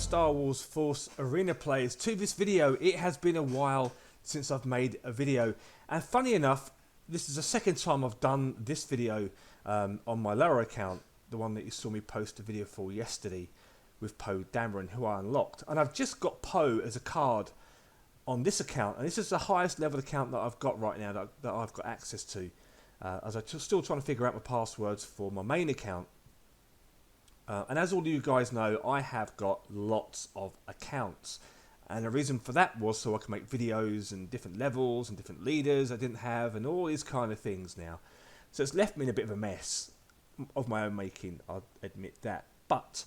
Star Wars Force Arena players to this video. It has been a while since I've made a video, and funny enough, this is the second time I've done this video on my lower account, the one that you saw me post a video for yesterday with Poe Dameron, who I unlocked. And I've just got Poe as a card on this account, and this is the highest level account that I've got right now that I've got access to, as I'm still trying to figure out my passwords for my main account. And as all of you guys know, I have got lots of accounts, and the reason for that was so I can make videos and different levels and different leaders I didn't have and all these kind of things now. So it's left me in a bit of a mess of my own making, I'll admit that. But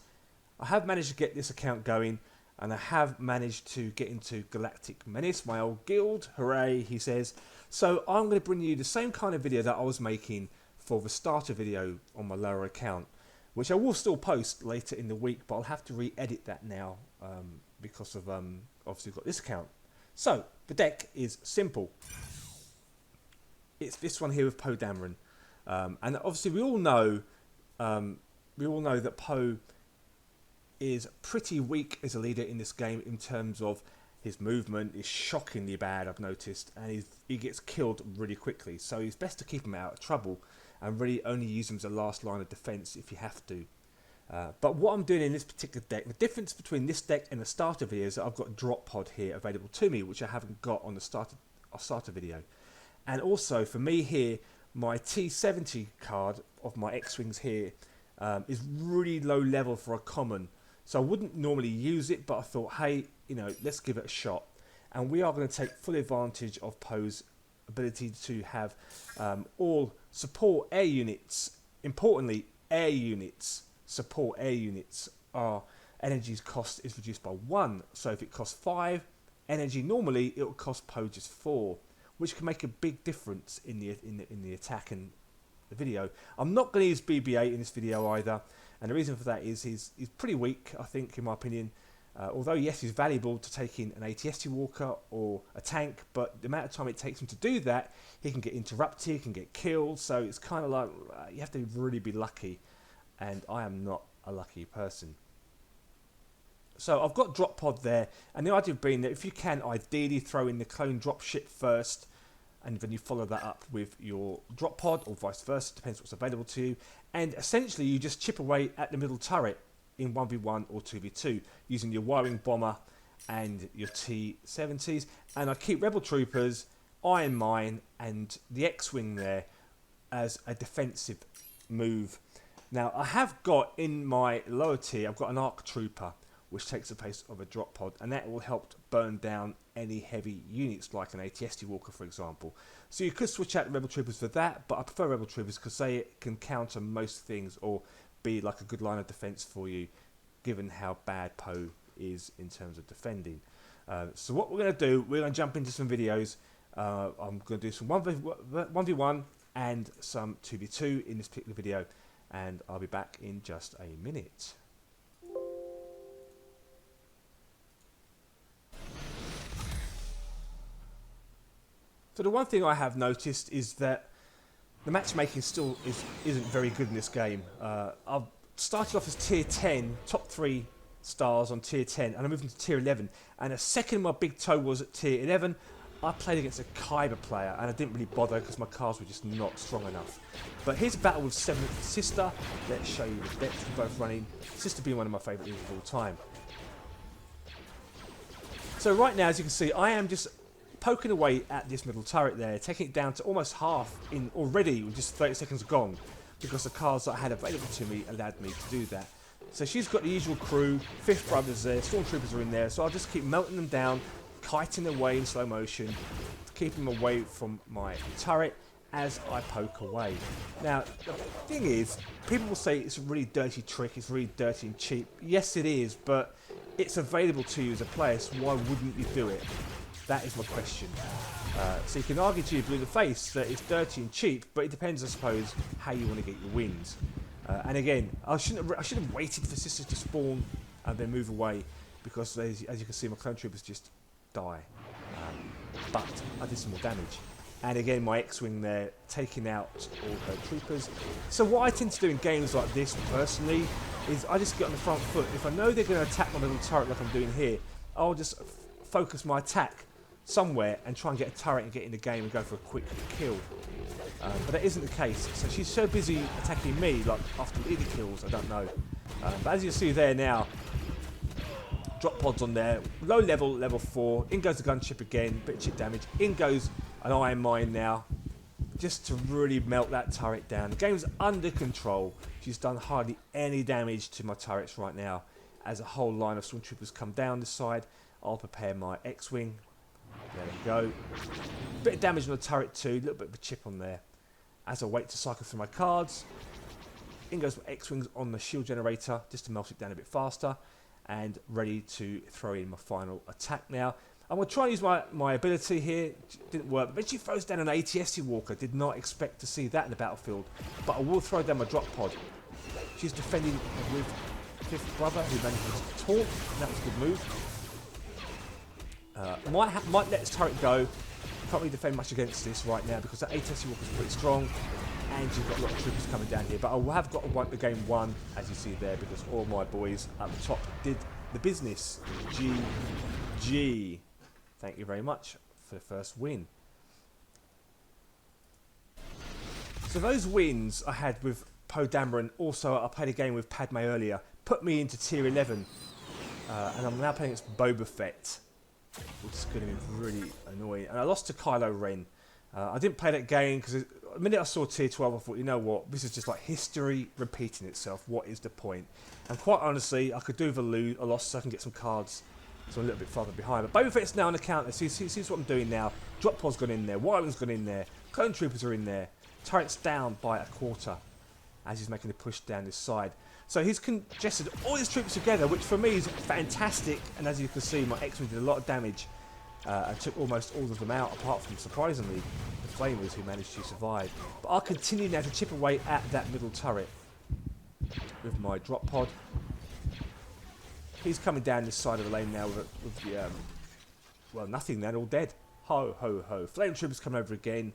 I have managed to get this account going, and I have managed to get into Galactic Menace, my old guild. Hooray, he says. So I'm going to bring you the same kind of video that I was making for the starter video on my lower account, which I will still post later in the week, but I'll have to re-edit that now because of obviously got this account. So the deck is simple. It's this one here with Poe Dameron, and obviously we all know that Poe is pretty weak as a leader in this game in terms of his movement is shockingly bad, I've noticed, and he gets killed really quickly. So it's best to keep him out of trouble and really only use him as a last line of defense if you have to. But what I'm doing in this particular deck, the difference between this deck and the starter video is that I've got a drop pod here available to me, which I haven't got on the starter video. And also for me here, my T70 card of my X-Wings here is really low level for a common. So I wouldn't normally use it, but I thought, hey, you know, let's give it a shot. And we are going to take full advantage of Poe's ability to have all support air units. Importantly, air units, support air units, our energy's cost is reduced by 1. So if it costs 5 energy normally, it will cost Poe just 4, which can make a big difference in the attack and the video. I'm not going to use BB-8 in this video either, and the reason for that is he's pretty weak, I think, in my opinion. Although yes, he's valuable to take in an ATST walker or a tank, but the amount of time it takes him to do that, he can get interrupted, he can get killed. So it's kind of like you have to really be lucky, and I am not a lucky person. So I've got drop pod there, and the idea being that if you can, ideally throw in the clone drop ship first, and then you follow that up with your drop pod, or vice versa, depends what's available to you. And essentially you just chip away at the middle turret in 1v1 or 2v2 using your wiring bomber and your T70s. And I keep rebel troopers, iron mine, and the X-Wing there as a defensive move. Now I have got in my lower tier, I've got an arc trooper which takes the place of a drop pod, and that will help burn down any heavy units like an ATST walker, for example. So you could switch out the rebel troopers for that, but I prefer rebel troopers because they can counter most things or be like a good line of defense for you, given how bad Poe is in terms of defending. So what we're going to do, we're going to jump into some videos. I'm going to do some 1v1 and some 2v2 in this particular video, and I'll be back in just a minute. So the one thing I have noticed is that the matchmaking still isn't very good in this game. I've started off as tier 10, top 3 stars on tier 10, and I moved into tier 11. And the second my big toe was at tier 11, I played against a Kyber player, and I didn't really bother because my cards were just not strong enough. But here's a battle with 7th Sister. Let's show you the decks we're both running. Sister being one of my favourite leaders of all time. So right now, as you can see, I am just poking away at this middle turret there, taking it down to almost half in already with just 30 seconds gone, because the cards that I had available to me allowed me to do that. So she's got the usual crew, 5th brothers there, stormtroopers are in there, so I'll just keep melting them down, kiting away in slow motion, keeping them away from my turret as I poke away. Now the thing is, people will say it's a really dirty trick, it's really dirty and cheap. Yes it is, but it's available to you as a player, so why wouldn't you do it? That is my question. So you can argue to your blue in the face that it's dirty and cheap, but it depends, I suppose, how you want to get your wins. And again, I should have waited for sisters to spawn and then move away, because as you can see, my clone troopers just die. But I did some more damage. And again, my X-Wing there taking out all her troopers. So what I tend to do in games like this, personally, is I just get on the front foot. If I know they're going to attack my little turret like I'm doing here, I'll just focus my attack somewhere and try and get a turret and get in the game and go for a quick kill. But that isn't the case. So she's so busy attacking me, like after either kills, I don't know. But as you see there now, drop pods on there, low level, level 4. In goes the gunship again, bit of chip damage. In goes an iron mine now, just to really melt that turret down. The game's under control. She's done hardly any damage to my turrets right now. As a whole line of stormtroopers come down this side, I'll prepare my X-Wing. There we go. Bit of damage on the turret too, a little bit of a chip on there. As I wait to cycle through my cards, in goes my X-Wings on the shield generator, just to melt it down a bit faster. And ready to throw in my final attack now. I'm going to try and use my ability here. Didn't work, but she throws down an ATST walker. Did not expect to see that in the battlefield. But I will throw down my drop pod. She's defending with fifth brother, who manages to talk. That was a good move. Might let this turret go. Can't really defend much against this right now because that ATST walker is pretty strong. And you've got a lot of troopers coming down here. But I have got the game won, as you see there, because all my boys at the top did the business. GG. Thank you very much for the first win. So those wins I had with Poe Dameron, also I played a game with Padme earlier, put me into tier 11. And I'm now playing against Boba Fett, which is going to be really annoying. And I lost to Kylo Ren. I didn't play that game because the minute I saw tier 12 I thought, you know what, this is just like history repeating itself. What is the point? And quite honestly, I could do with a loss so I can get some cards, so I'm a little bit farther behind. But Boba Fett's now on the counter. See what I'm doing now. Drop pod's gone in there, Wildling's gone in there, clone troopers are in there, turret's down by a quarter as he's making the push down this side. So he's congested all his troops together, which for me is fantastic. And as you can see, my X-Wing did a lot of damage. I took almost all of them out, apart from, surprisingly, the Flamers, who managed to survive. But I'll continue now to chip away at that middle turret with my drop pod. He's coming down this side of the lane now with the, well, nothing, they're all dead. Ho, ho, ho. Flame troopers come over again.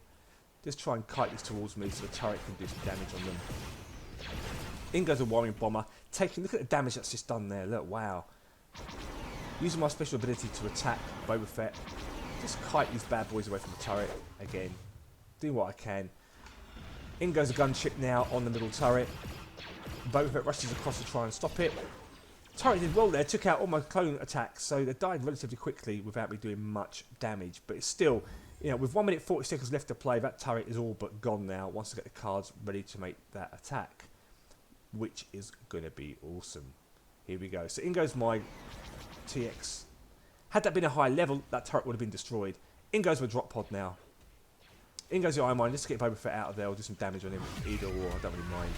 Just try and kite this towards me so the turret can do some damage on them. In goes a warring bomber. Look at the damage that's just done there. Look, wow. Using my special ability to attack Boba Fett. Just kite these bad boys away from the turret again. Doing what I can. In goes a gunship now on the middle turret. Boba Fett rushes across to try and stop it. Turret did well there, took out all my clone attacks, so they died relatively quickly without me doing much damage. But it's still, you know, with 1 minute 40 seconds left to play, that turret is all but gone now once I get the cards ready to make that attack, which is going to be awesome. Here we go. So in goes my TX. Had that been a high level, that turret would have been destroyed. In goes my drop pod now. In goes the Iron Mine, just to get Boba Fett out of there or do some damage on him. Either or, I don't really mind.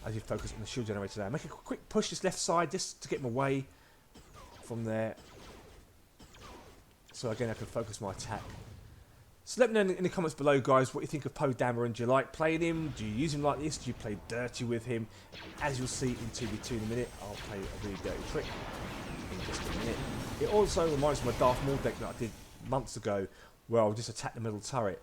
As you focus on the shield generator there. Make a quick push this left side just to get him away from there. So again, I can focus my attack. So let me know in the comments below, guys, what you think of Poe Dameron. Do you like playing him? Do you use him like this? Do you play dirty with him? As you'll see in 2v2 in a minute, I'll play a really dirty trick in just a minute. It also reminds me of my Darth Maul deck that I did months ago, where I'll just attack the middle turret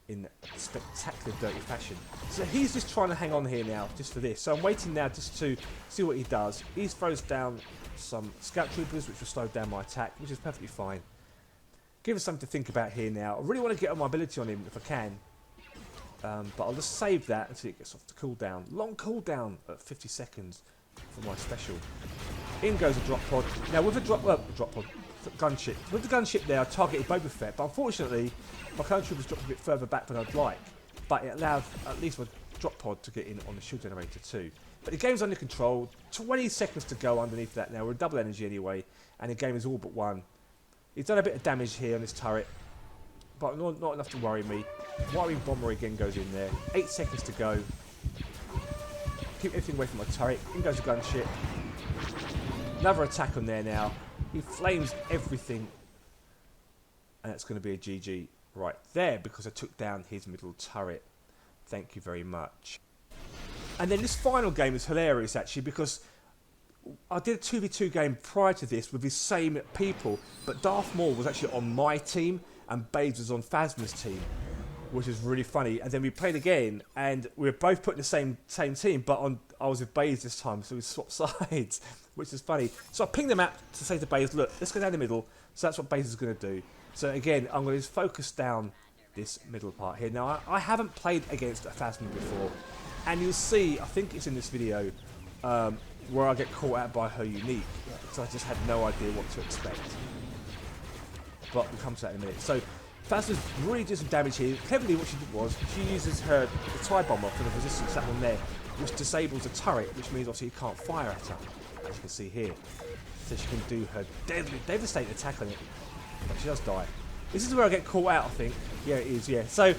in spectacular dirty fashion. So he's just trying to hang on here now, just for this. So I'm waiting now just to see what he does. He throws down some scout troopers, which will slow down my attack, which is perfectly fine. Give us something to think about here now. I really want to get on my ability on him if I can. But I'll just save that until it gets off the cooldown. Long cooldown at 50 seconds for my special. In goes a drop pod. Now with a drop pod, gunship. With the gunship there, I targeted Boba Fett, but unfortunately, my clone troopers dropped a bit further back than I'd like. But it allowed at least my drop pod to get in on the shield generator too. But the game's under control. 20 seconds to go underneath that now. We're double energy anyway, and the game is all but won. He's done a bit of damage here on this turret, but not enough to worry me. Wiring bomber again goes in there. 8 seconds to go. Keep everything away from my turret. In goes the gunship. Another attack on there now. He flames everything. And that's going to be a GG right there because I took down his middle turret. Thank you very much. And then this final game is hilarious actually because I did a 2v2 game prior to this with these same people, but Darth Maul was actually on my team and Babes was on Phasma's team. which is really funny. And then we played again, and we were both put in the same team, but I was with Baze this time, so we swapped sides, which is funny. So I pinged the map to say to Baze, look, let's go down the middle. So that's what Baze is going to do. So again, I'm going to focus down this middle part here. Now, I haven't played against a Phasma before, and you'll see, I think it's in this video, where I get caught out by her unique, so I just had no idea what to expect. But we'll come to that in a minute. So Phasma's really did some damage here. Cleverly, what she did was she uses the TIE bomber for the resistance, that one there, which disables the turret, which means obviously you can't fire at her, as you can see here. So she can do her devastating attack on it, but she does die. This is where I get caught out, I think. Yeah, it is. Yeah. So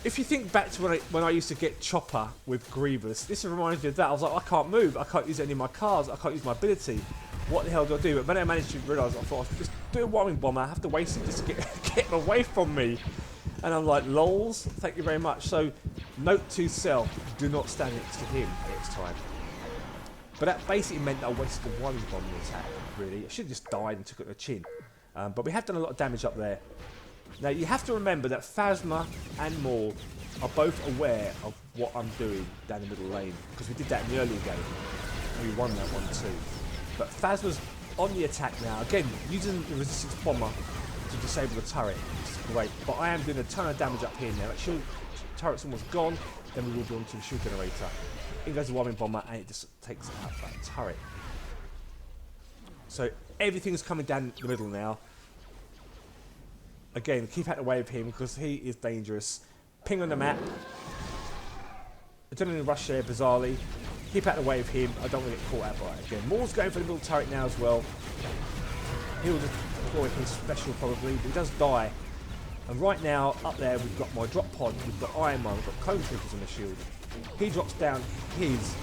if you think back to when I used to get Chopper with Grievous, this reminds me of that. I was like, I can't move. I can't use any of my cars. I can't use my ability. What the hell do I do? But then I managed to realise, I thought, I'll just do a warming bomber. I have to waste it just to get him away from me. And I'm like, lols, thank you very much. So, note to self, do not stand next to him next time. But that basically meant that I wasted the warming bomber attack, really. I should have just died and took it to the chin. But we have done a lot of damage up there. Now, you have to remember that Phasma and Maul are both aware of what I'm doing down the middle lane, because we did that in the earlier game. And we won that one too. But Phasma's on the attack now. Again, using the resistance bomber to disable the turret, which is great. But I am doing a ton of damage up here now. That shield turret's almost gone. Then we will be on to the shield generator. In goes the warming bomber, and it just takes out that turret. So everything's coming down the middle now. Again, keep out of the way of him because he is dangerous. Ping on the map. Adrenaline rush there, bizarrely. Keep out of the way of him. I don't want to get caught out by it again. Maul's going for the middle turret now as well. He'll just deploy his special probably, but he does die. And right now, up there, we've got my drop pod, we've got Iron Man, we've got Clone Troopers on the shield. He drops down his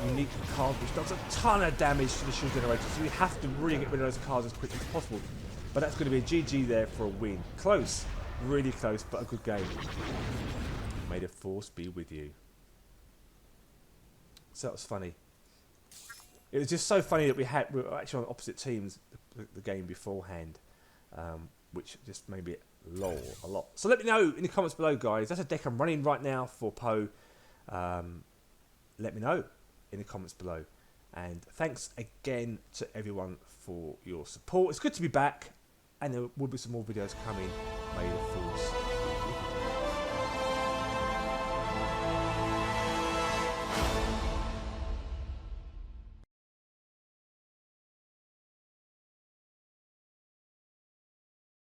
unique card, which does a ton of damage to the shield generator, so we have to really get rid of those cards as quickly as possible. But that's going to be a GG there for a win. Close, really close, but a good game. May the Force be with you. So that was funny. It was just so funny that we were actually on opposite teams the game beforehand, which just made me lol a lot. So let me know in the comments below, guys. That's a deck I'm running right now for Poe. Let me know in the comments below. And thanks again to everyone for your support. It's good to be back, and there will be some more videos coming. May the Force